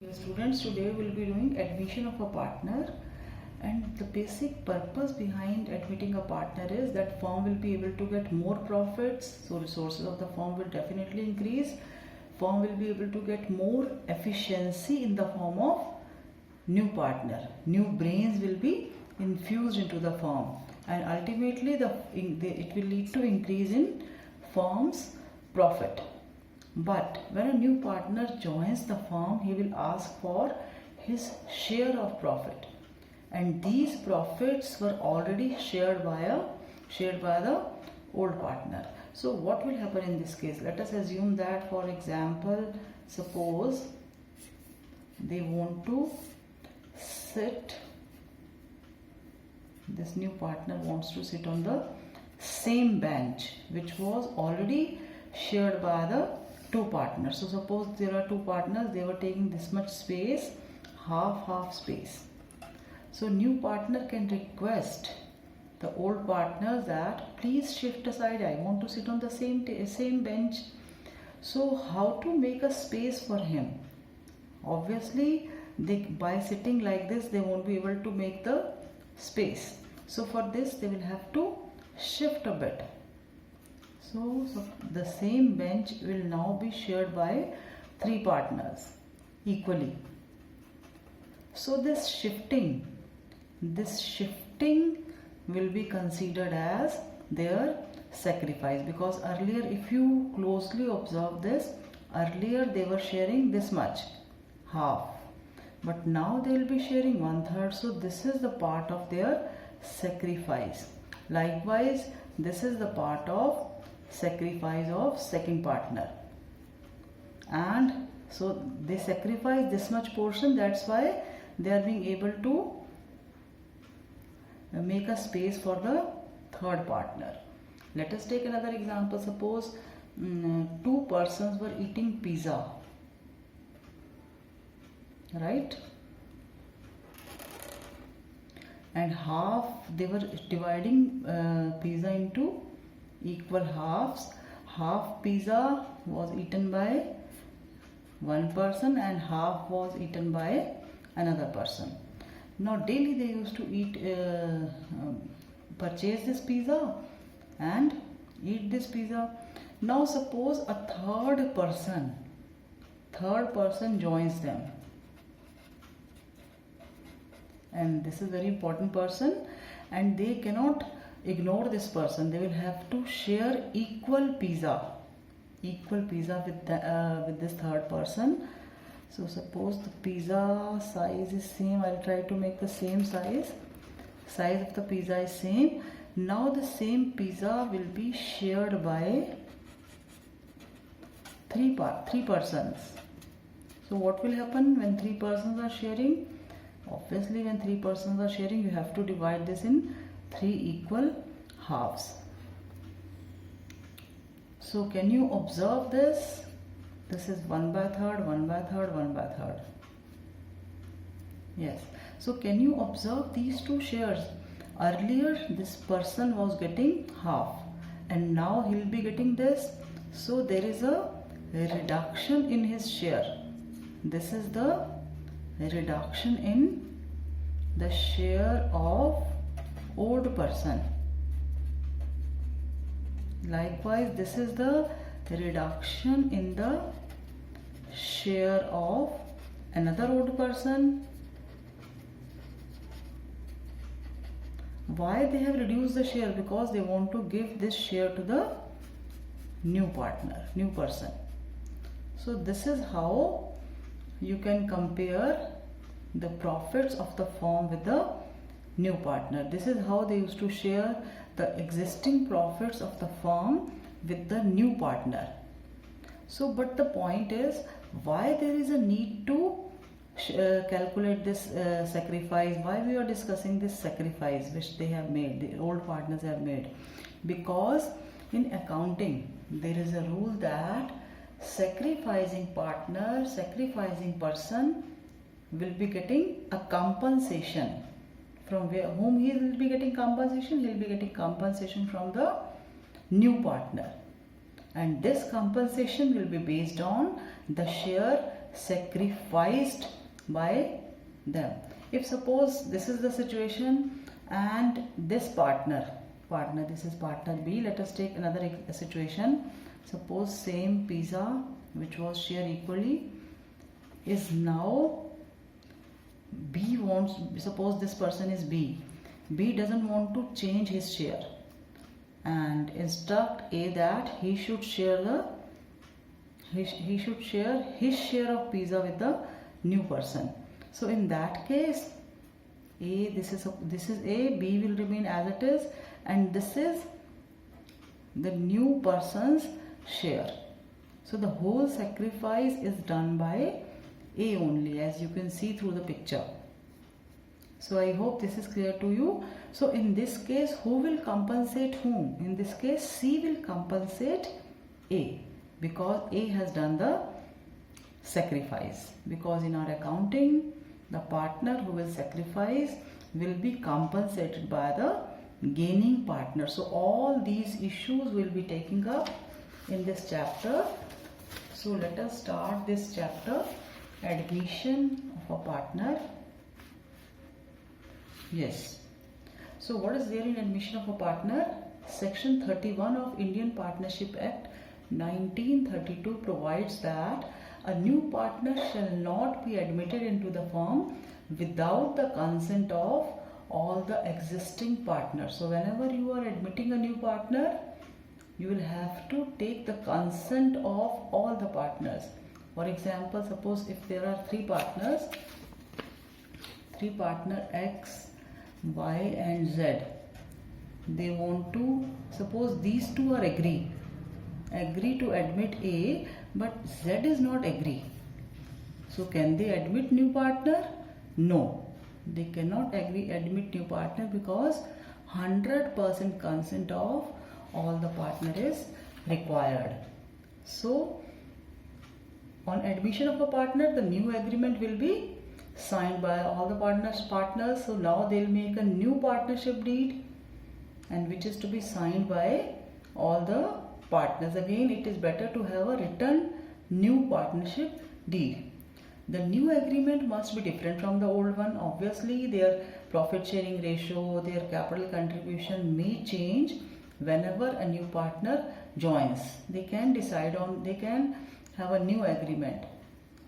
Dear students, today we will be doing admission of a partner, and the basic purpose behind admitting a partner is that firm will be able to get more profits, so resources of the firm will definitely increase. Firm will be able to get more efficiency in the form of new partner. New brains will be infused into the firm, and ultimately it will lead to increase in firm's profit. But when a new partner joins the firm, he will ask for his share of profit, and these profits were already shared by the old partner. So what will happen in this case? Let us assume that, for example, suppose they want to sit, this new partner wants to sit on the same bench which was already shared by the two partners. So suppose there are two partners, they were taking this much space, half space. So new partner can request the old partner that please shift aside, I want to sit on the same bench. So how to make a space for him? Obviously by sitting like this they won't be able to make the space. So for this they will have to shift a bit. So the same bench will now be shared by three partners equally. So this shifting will be considered as their sacrifice, because earlier, if you closely observe this, earlier they were sharing this much, half, but now they will be sharing 1/3. So this is the part of their sacrifice. Likewise, this is the part of sacrifice of second partner, and so they sacrifice this much portion. That's why they are being able to make a space for the third partner. Let us take another example. Suppose two persons were eating pizza, right? And they were dividing pizza into equal halves. Half pizza was eaten by one person and half was eaten by another person. Now daily they used to purchase this pizza and eat this pizza. Now suppose a third person joins them, and this is very important person, and they cannot ignore this person. They will have to share equal pizza with this third person. So suppose the pizza size is same. I'll try to make the same size of the pizza is same. Now the same pizza will be shared by three persons. So what will happen when three persons are sharing? Obviously, when three persons are sharing, you have to divide this in three equal halves. So can you observe this? This is 1/3, 1/3, 1/3. Yes. So can you observe these two shares? Earlier this person was getting half, and now he will be getting this. So there is a reduction in his share. This is the reduction in the share of old person. Likewise, this is the reduction in the share of another old person. Why they have reduced the share? Because they want to give this share to the new person. So this is how you can compare the profits of the firm with the new partner. This is how they used to share the existing profits of the firm with the new partner. So but the point is, why there is a need to calculate this sacrifice? Why we are discussing this sacrifice which they have made, the old partners have made? Because in accounting there is a rule that sacrificing person will be getting a compensation. From whom he will be getting compensation? He will be getting compensation from the new partner, and this compensation will be based on the share sacrificed by them. If suppose this is the situation and this partner, this is partner B, let us take another situation. Suppose same pizza which was shared equally is now B wants, suppose this person is B. B doesn't want to change his share and instruct A that he should share his share of pizza with the new person. So in that case, A, this is A, B will remain as it is, and this is the new person's share. So the whole sacrifice is done by A only, as you can see through the picture. So I hope this is clear to you. So in this case, who will compensate whom? In this case, C will compensate A because A has done the sacrifice. Because in our accounting, the partner who will sacrifice will be compensated by the gaining partner. So all these issues will be taken up in this chapter. So let us start this chapter, admission of a partner. Yes. So what is there in admission of a partner? Section 31 of Indian Partnership Act 1932 provides that a new partner shall not be admitted into the firm without the consent of all the existing partners. So whenever you are admitting a new partner, you will have to take the consent of all the partners. For example, suppose if there are three partners X, Y and Z, they want to, suppose these two are agree to admit A, but Z is not agree. So can they admit new partner? No, they cannot admit new partner because 100% consent of all the partner is required. So on admission of a partner, the new agreement will be signed by all the partners. So now they will make a new partnership deed, and which is to be signed by all the partners. Again, it is better to have a written new partnership deed. The new agreement must be different from the old one. Obviously, their profit sharing ratio, their capital contribution may change whenever a new partner joins. They can have a new agreement.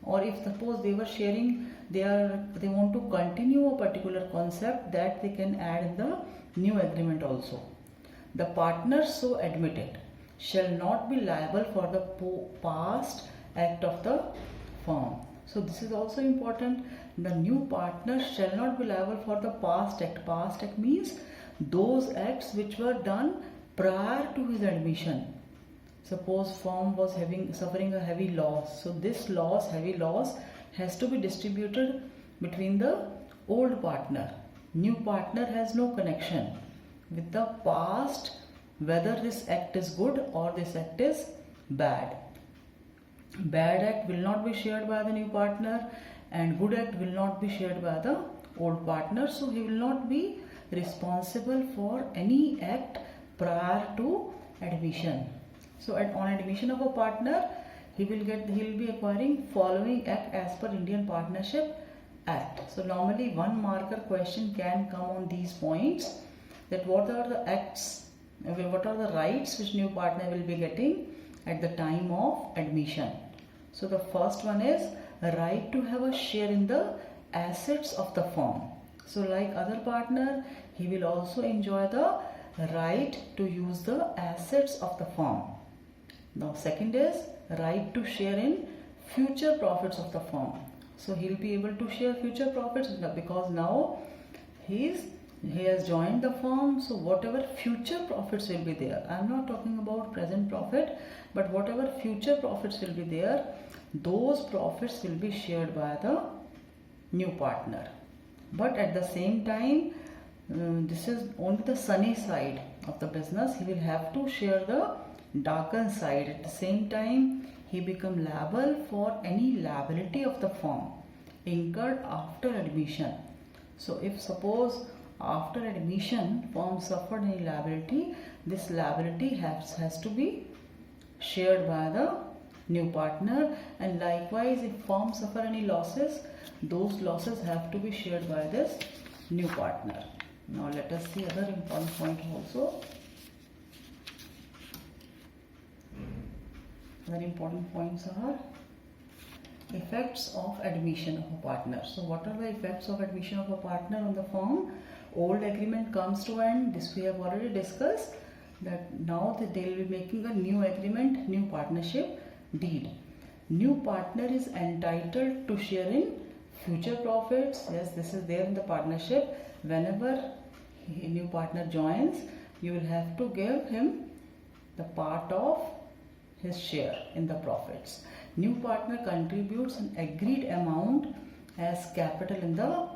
Or if suppose they were sharing, they want to continue a particular concept, that they can add in the new agreement also. The partners so admitted shall not be liable for the past act of the firm. So this is also important. The new partner shall not be liable for the past act. Past act means those acts which were done prior to his admission. Suppose firm was suffering a heavy loss. So this heavy loss has to be distributed between the old partner. New partner has no connection with the past, whether this act is good or this act is bad. Bad act will not be shared by the new partner and good act will not be shared by the old partner. So he will not be responsible for any act prior to admission. So on admission of a partner, he will be acquiring following act as per Indian Partnership Act. So normally one marker question can come on these points, that what are the acts, what are the rights which new partner will be getting at the time of admission. So the first one is a right to have a share in the assets of the firm. So like other partner, he will also enjoy the right to use the assets of the firm. Now second is right to share in future profits of the firm. So he will be able to share future profits because now he has joined the firm. So whatever future profits will be there, I am not talking about present profit, but whatever future profits will be there, those profits will be shared by the new partner. But at the same time, this is only the sunny side of the business. He will have to share the darkened side. At the same time, he become liable for any liability of the firm incurred after admission. So if suppose after admission firm suffered any liability, this liability has to be shared by the new partner, and likewise if firm suffer any losses, those losses have to be shared by this new partner. Now let us see other important point also. Other important points are effects of admission of a partner. So what are the effects of admission of a partner on the firm? Old agreement comes to end. This we have already discussed, that now that they will be making a new agreement, new partnership deed. New partner is entitled to share in future profits. Yes, this is there in the partnership. Whenever a new partner joins, you will have to give him the part of his share in the profits. New partner contributes an agreed amount as capital in the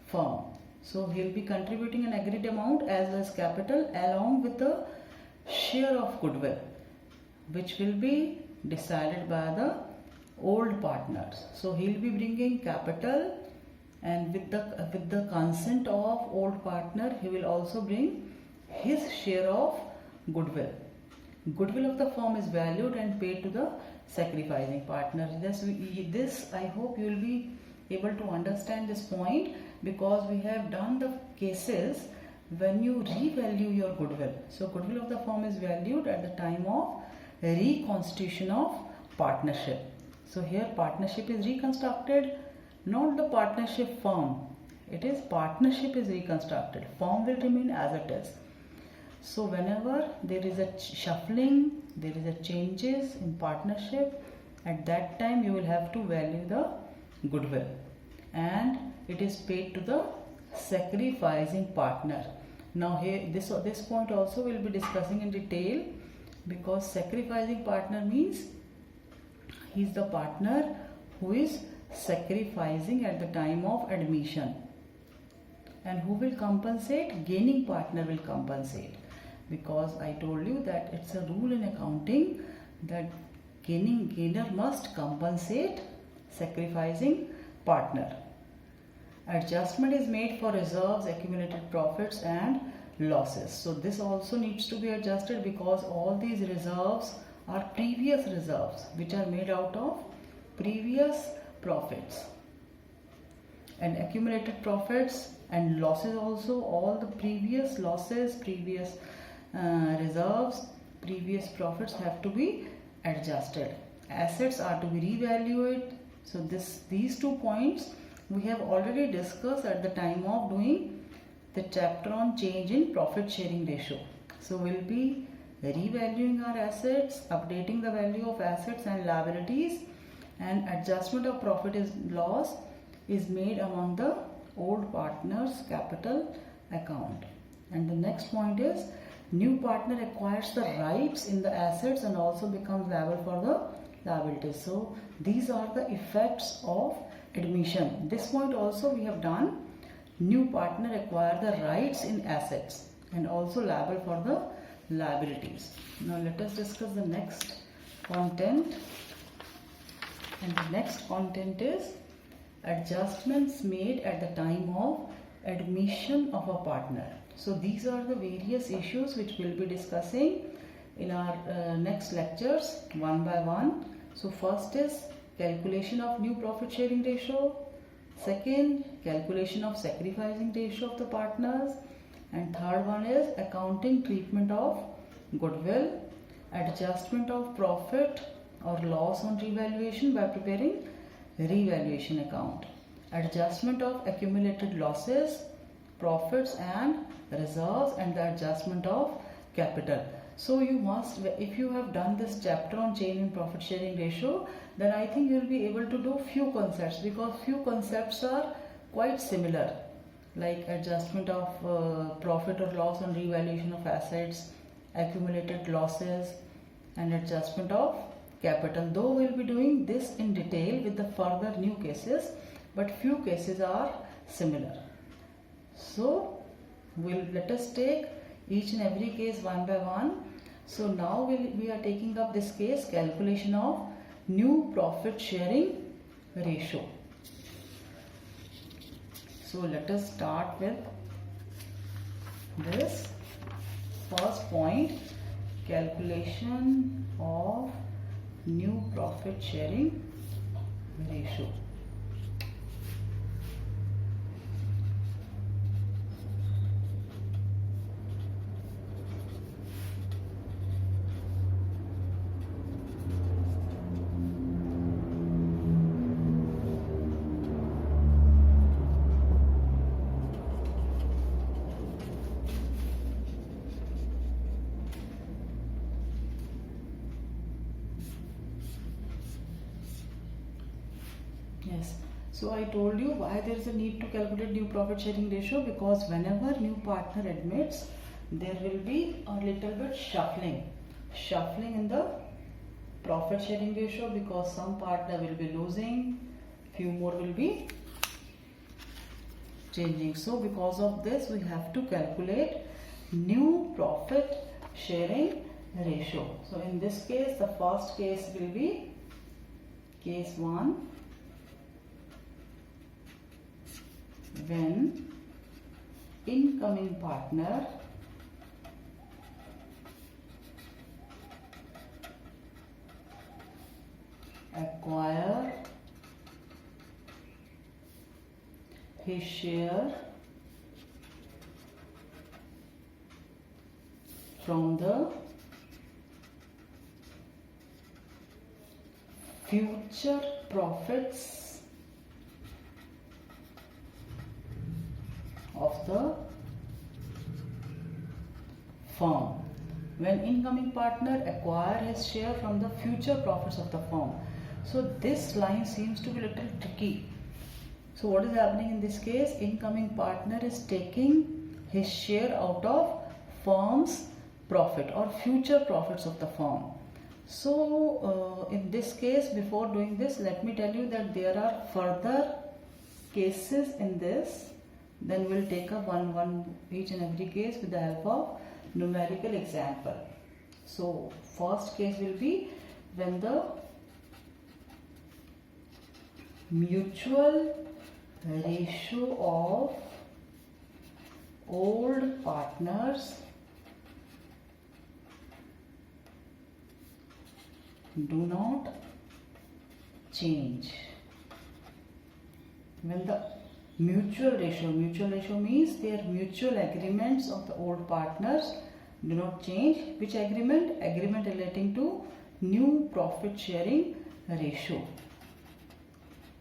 firm. So he will be contributing an agreed amount as well as capital along with the share of goodwill, which will be decided by the old partners. So he will be bringing capital, and with the consent of old partner, he will also bring his share of goodwill. Goodwill of the firm is valued and paid to the sacrificing partner. This I hope you will be able to understand this point, because we have done the cases when you revalue your goodwill. So goodwill of the firm is valued at the time of reconstitution of partnership. So here partnership is reconstructed, not the partnership firm. It is partnership is reconstructed. Firm will remain as it is. So whenever there is a shuffling, there is a changes in partnership, at that time you will have to value the goodwill, and it is paid to the sacrificing partner. Now here this point also we will be discussing in detail, because sacrificing partner means he is the partner who is sacrificing at the time of admission. And who will compensate? Gaining partner will compensate, because I told you that it's a rule in accounting that gainer must compensate sacrificing partner. Adjustment is made for reserves, accumulated profits and losses. So this also needs to be adjusted, because all these reserves are previous reserves which are made out of previous profits, and accumulated profits and losses also, all the previous losses, previous reserves, previous profits have to be adjusted. Assets are to be revalued. So these 2 points we have already discussed at the time of doing the chapter on change in profit sharing ratio. So we'll be revaluing our assets, updating the value of assets and liabilities, and adjustment of profit is loss is made among the old partners capital account. And the next point is new partner acquires the rights in the assets and also becomes liable for the liabilities. So these are the effects of admission. This point also we have done. New partner acquire the rights in assets and also liable for the liabilities. Now let us discuss the next content. And the next content is adjustments made at the time of admission of a partner. So these are the various issues which we'll be discussing in our next lectures one by one. So first is calculation of new profit sharing ratio. Second, calculation of sacrificing ratio of the partners. And third one is accounting treatment of goodwill, adjustment of profit or loss on revaluation by preparing revaluation account, adjustment of accumulated losses, profits and reserves, and the adjustment of capital. So you must, if you have done this chapter on change in profit sharing ratio, then I think you will be able to do few concepts, because few concepts are quite similar, like adjustment of profit or loss on revaluation of assets, accumulated losses and adjustment of capital. Though we will be doing this in detail with the further new cases, but few cases are similar. So let us take each and every case one by one. So now we are taking up this case, calculation of new profit sharing ratio. So let us start with this first point, calculation of new profit sharing ratio. Yes, so I told you why there is a need to calculate new profit sharing ratio, because whenever new partner admits, there will be a little bit shuffling in the profit sharing ratio, because some partner will be losing, few more will be changing. So because of this we have to calculate new profit sharing ratio. So in this case, the first case will be case 1, when incoming partner acquire his share from the future profits of the firm. When incoming partner acquire his share from the future profits of the firm. So this line seems to be a little tricky. So what is happening in this case? Incoming partner is taking his share out of firm's profit or future profits of the firm. So in this case, before doing this, let me tell you that there are further cases in this. Then we'll take up one each and every case with the help of numerical example. So first case will be when the mutual ratio of old partners do not change. When the mutual ratio means their mutual agreements of the old partners do not change. Which agreement? Agreement relating to new profit sharing ratio.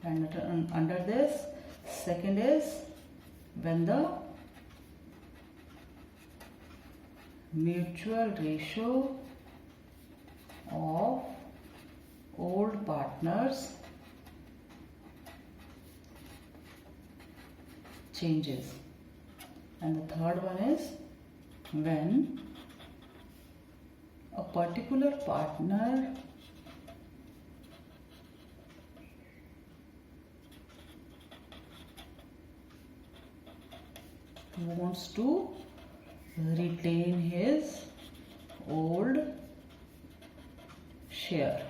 And under this, second is when the mutual ratio of old partners changes. And the third one is when a particular partner wants to retain his old share.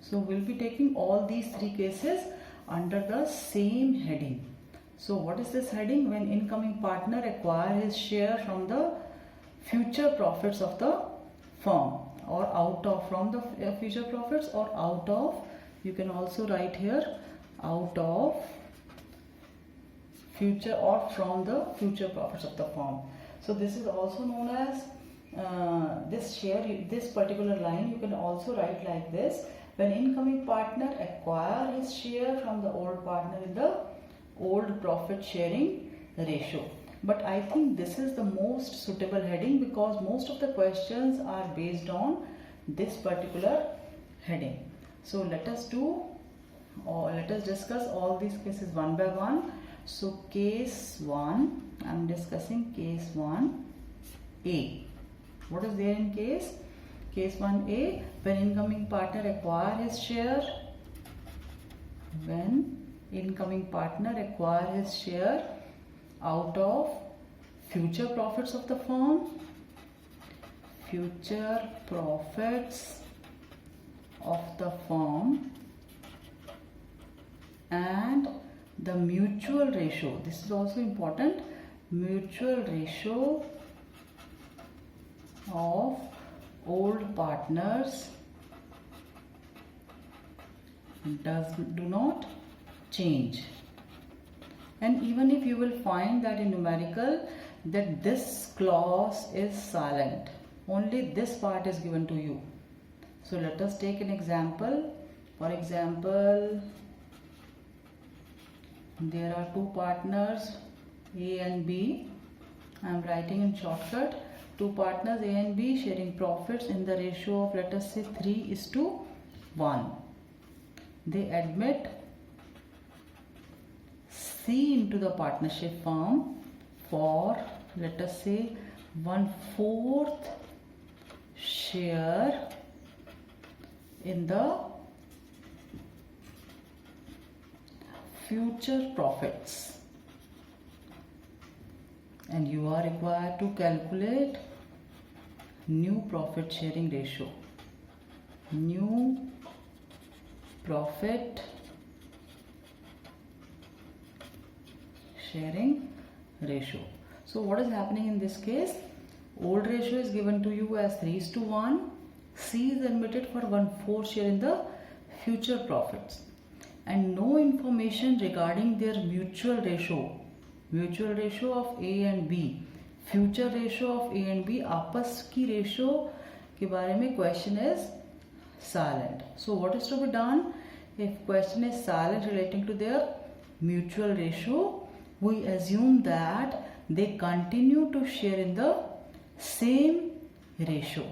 So we'll be taking all these three cases under the same heading. So what is this heading? When incoming partner acquire his share from the future profits of the firm, or out of, from the future profits, or out of, you can also write here, out of future or from the future profits of the firm. So this is also known as this share, this particular line you can also write like this: when incoming partner acquire his share from the old partner in the old profit sharing ratio. But I think this is the most suitable heading because most of the questions are based on this particular heading. So let us discuss all these cases one by one. So case 1, I am discussing case 1A. What is there in case 1A? When incoming partner acquire his share, when incoming partner acquire his share out of future profits of the firm, future profits of the firm, and the mutual ratio, this is also important, mutual ratio of old partners do not change. And even if you will find that in numerical that this clause is silent, only this part is given to you. So let us take an example. For example, there are two partners A and B. I am writing in shortcut. Two partners A and B sharing profits in the ratio of, let us say, 3:1. They admit C into the partnership firm for, let us say, 1/4 share in the future profits, and you are required to calculate new profit sharing ratio. New profit sharing ratio. So what is happening in this case? Old ratio is given to you as 3:1. C is admitted for 1/4 share in the future profits, and no information regarding their mutual ratio of A and B, future ratio of A and B, आपस की ratio के बारे में question is silent. So what is to be done? If question is silent relating to their mutual ratio, we assume that they continue to share in the same ratio.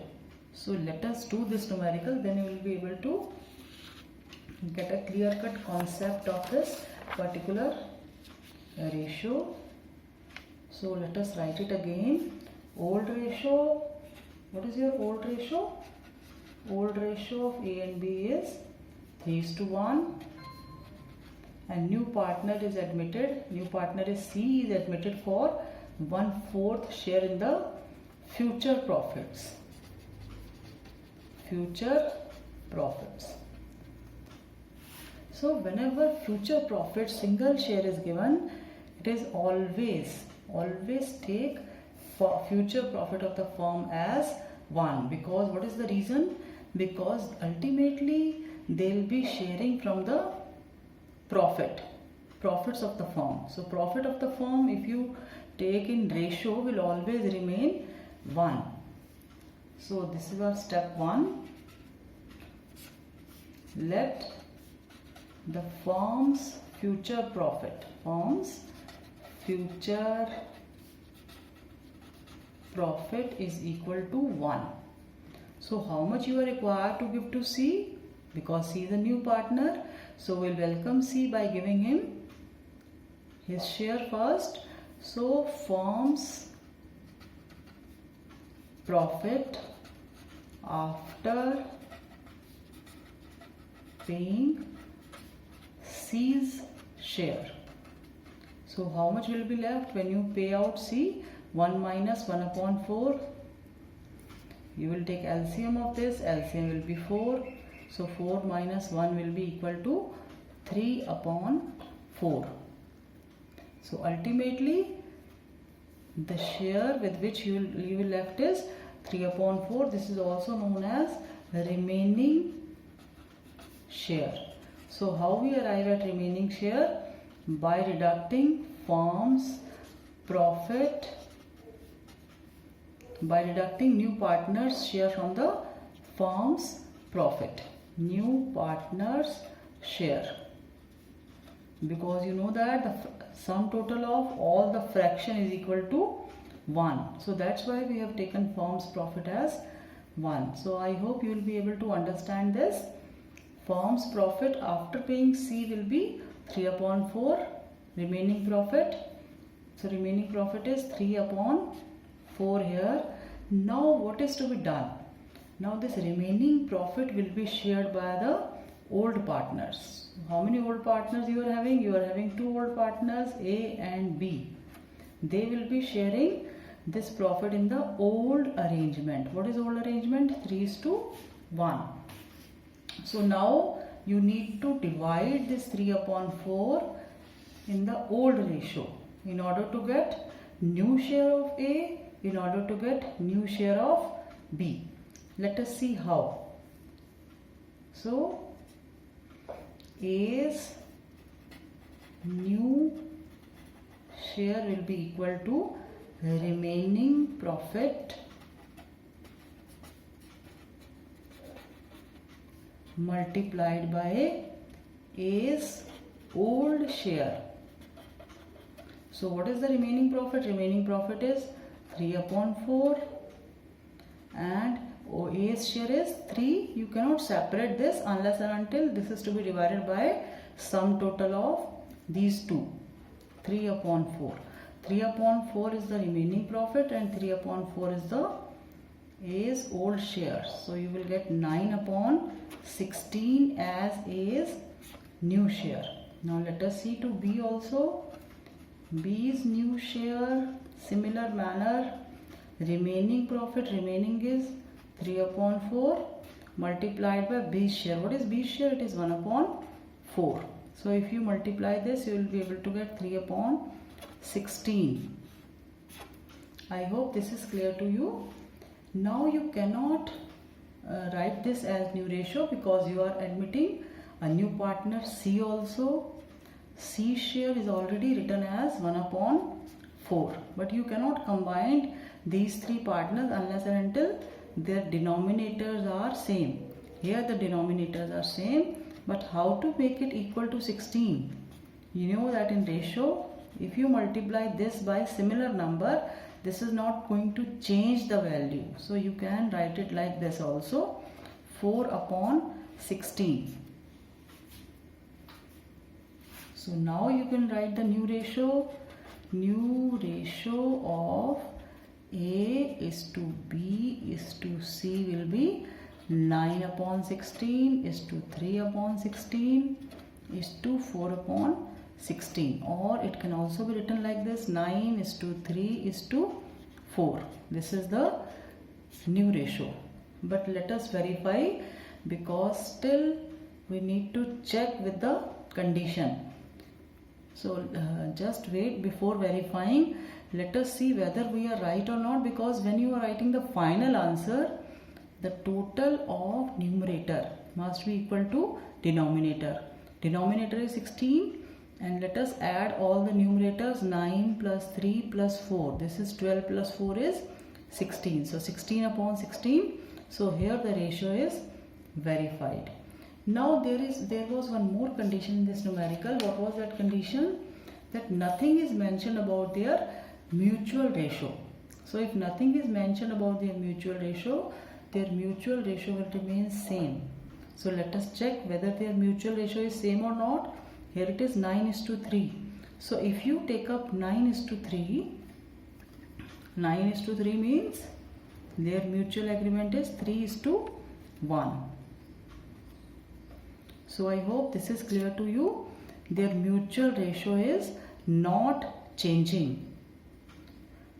So let us do this numerical, then you will be able to get a clear-cut concept of this particular ratio. So let us write it again. Old ratio, what is your old ratio? Old ratio of A and B is 3:1, and new partner is admitted, new partner is C, is admitted for 1/4 share in the future profits. Future profits. So whenever future profit single share is given, it is always take for future profit of the firm as 1, because what is the reason? Because ultimately they will be sharing from the profits of the firm. So profit of the firm, if you take in ratio, will always remain 1. So this is our step 1. Let the firm's future profit is equal to 1. So how much you are required to give to C? Because C is a new partner, so we'll welcome C by giving him his share first. So firm's profit after paying C's share. So how much will be left when you pay out C? 1 minus 1/4. You will take LCM of this. LCM will be 4. So 4 minus 1 will be equal to 3/4. So ultimately the share with which you will left is 3/4. This is also known as remaining share. So how we arrive at remaining share? By deducting firm's profit, by deducting new partners share from the firm's profit. New partners share, because you know that the sum total of all the fraction is equal to 1. So that's why we have taken firm's profit as 1. So I hope you will be able to understand this. Firm's profit after paying C will be 3/4 remaining profit. So remaining profit is 3/4 here. Now what is to be done? Now this remaining profit will be shared by the old partners. How many old partners you are having? You are having 2 old partners, A and B. They will be sharing this profit in the old arrangement. What is old arrangement? 3:1. So now you need to divide this 3/4 in the old ratio in order to get new share of A, in order to get new share of B. Let us see how. So A's new share will be equal to remaining profit multiplied by A's old share. So what is the remaining profit? Remaining profit is 3 upon 4 and A's share is 3. You cannot separate this unless and until this is to be divided by sum total of these two. 3 upon 4. 3 upon 4 is the remaining profit and 3 upon 4 is the A's old share. So you will get 9 upon 16 as A's new share. Now let us see to B also. B's new share, similar manner, remaining profit, remaining is 3 upon 4 multiplied by B's share. What is B's share? It is 1 upon 4. So if you multiply this, you will be able to get 3 upon 16. I hope this is clear to you. Now you cannot write this as new ratio because you are admitting a new partner C also. C share is already written as 1 upon 4. But you cannot combine these three partners unless and until their denominators are same. Here the denominators are same. But how to make it equal to 16? You know that in ratio, if you multiply this by similar number, this is not going to change the value. So you can write it like this also, 4 upon 16. So now you can write the new ratio. New ratio of A is to B is to C will be 9 upon 16 is to 3 upon 16 is to 4 upon 16, or it can also be written like this, 9 is to 3 is to 4. This is the new ratio. But let us verify because still we need to check with the condition. So just wait before verifying. Let us see whether we are right or not, because when you are writing the final answer, the total of numerator must be equal to denominator. Denominator is 16 and let us add all the numerators, 9 plus 3 plus 4. This is 12 plus 4 is 16. So 16 upon 16. So here the ratio is verified. Now there was one more condition in this numerical. What was that condition? That nothing is mentioned about their mutual ratio. So if nothing is mentioned about their mutual ratio will remain same. So let us check whether their mutual ratio is same or not. Here it is 9 is to 3. So if you take up 9 is to 3, 9 is to 3 means their mutual agreement is 3 is to 1. So I hope this is clear to you. Their mutual ratio is not changing.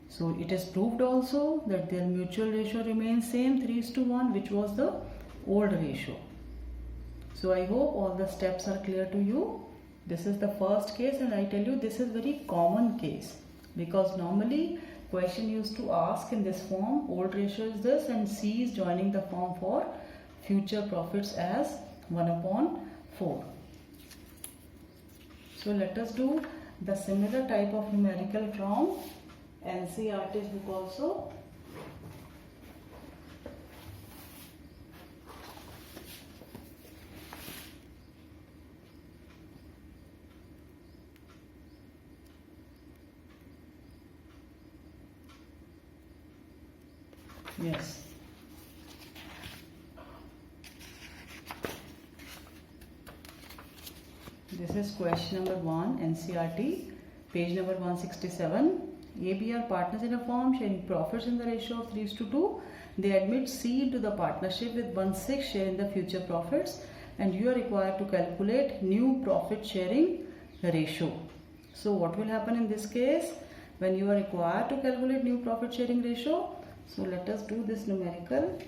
So it is proved also that their mutual ratio remains same, 3 is to 1, which was the old ratio. So I hope all the steps are clear to you. This is the first case, and I tell you this is very common case because normally question used to ask in this form, old ratio is this and C is joining the form for future profits as 1 upon 4. So let us do the similar type of numerical from NCERT's book also. Yes. This is question number 1, NCERT, page number 167. AB are partners in a firm sharing profits in the ratio of 3:2. They admit C into the partnership with 1/6 share in the future profits, and you are required to calculate new profit sharing ratio. So what will happen in this case when you are required to calculate new profit sharing ratio? So let us do this numerical.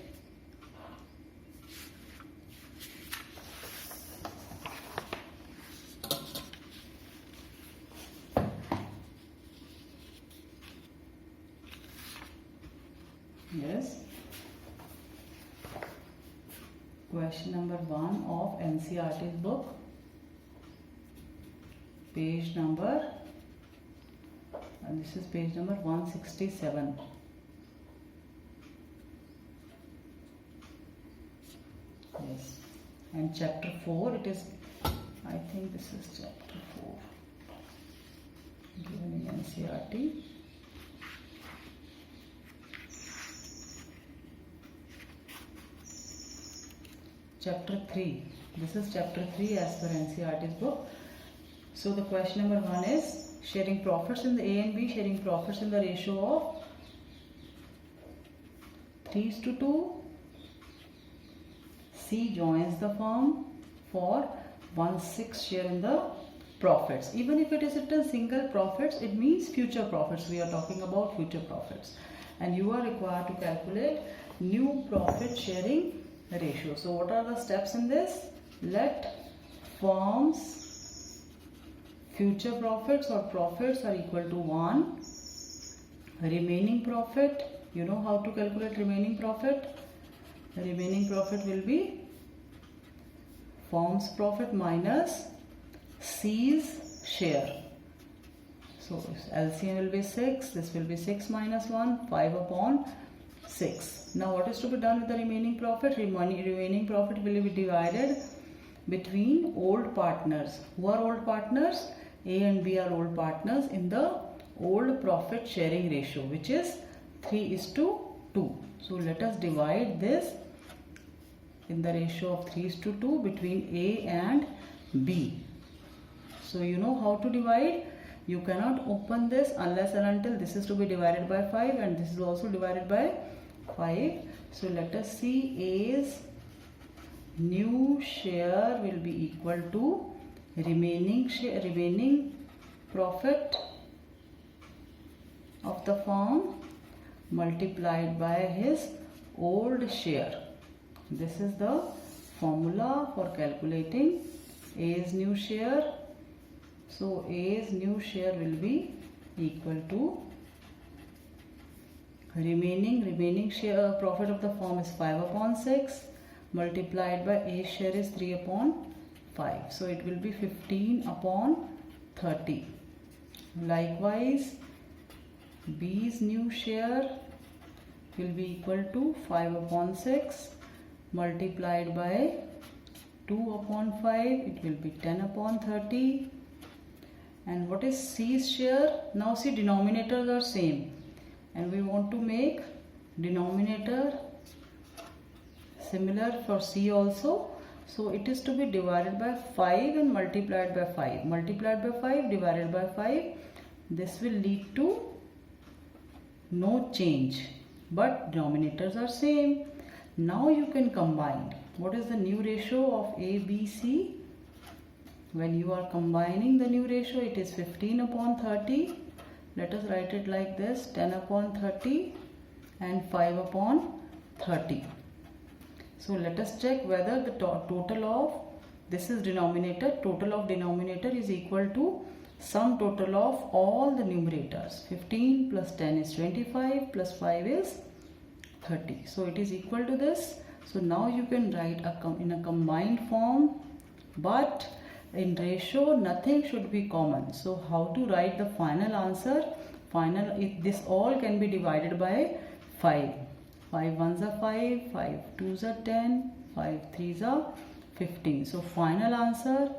Yes. question number 1 of NCERT's book, page number, and this is page number 167. Yes, and chapter 4, it is, I think this is chapter 4 given in NCERT. Chapter 3, this is chapter 3 as per NCERT's book. So the question number 1 is sharing profits in the A and B, sharing profits in the ratio of 3:2. C joins the firm for 1/6 share in the profits. Even if it is written single profits, it means future profits. We are talking about future profits. And you are required to calculate new profit sharing ratio. So what are the steps in this? Let firm's future profits or profits are equal to 1. Remaining profit, you know how to calculate remaining profit? The remaining profit will be firm's profit minus C's share. So LCM will be 6, this will be 6 minus 1, 5 upon 6. Now what is to be done with the remaining profit? Remaining profit will be divided between old partners. Who are old partners? A and B are old partners in the old profit sharing ratio, which is 3:2. So let us divide this in the ratio of 3:2 between A and B. So you know how to divide. You cannot open this unless and until this is to be divided by 5 and this is also divided by 5. So let us see, A's new share will be equal to remaining profit of the firm multiplied by his old share. This is the formula for calculating A's new share. So A's new share will be equal to remaining share profit of the firm is 5 upon 6 multiplied by A's share is 3 upon 5. So it will be 15 upon 30. Likewise, B's new share will be equal to 5 upon 6 multiplied by 2 upon 5. It will be 10 upon 30. And what is C's share? Now see, denominators are same and we want to make denominator similar for C also. So it is to be divided by 5 and multiplied by 5. Multiplied by 5 divided by 5. This will lead to no change, but denominators are same. Now you can combine. What is the new ratio of A, B, C? When you are combining the new ratio, it is 15 upon 30. Let us write it like this, 10 upon 30 and 5 upon 30. So let us check whether the total of, this is denominator, total of denominator is equal to sum total of all the numerators. 15 plus 10 is 25 plus 5 is 30. So it is equal to this. So now you can write in a combined form, but in ratio nothing should be common. So how to write the final answer? This all can be divided by 5. 5 ones are 5, 5 twos are 10, 5 threes are 15. So final answer,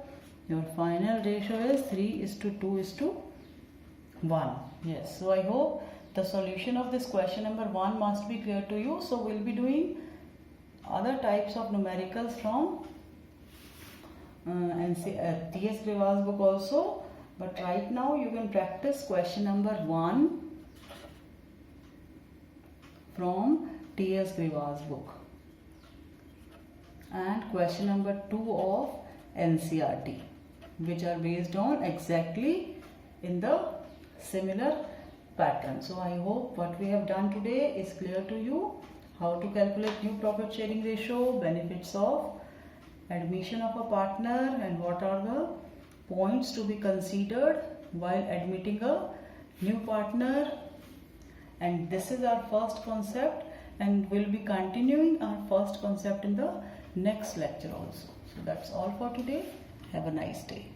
your final ratio is 3:2:1. Yes, so I hope the solution of this question number 1 must be clear to you. So we'll be doing other types of numericals from T.S. Grewal's book also, but right now you can practice question number 1 from T.S. Grewal's book and question number 2 of NCERT, which are based on exactly in the similar pattern. So I hope what we have done today is clear to you. How to calculate new profit sharing ratio, benefits of admission of a partner, and what are the points to be considered while admitting a new partner. And this is our first concept, and we'll be continuing our first concept in the next lecture also. So that's all for today. Have a nice day.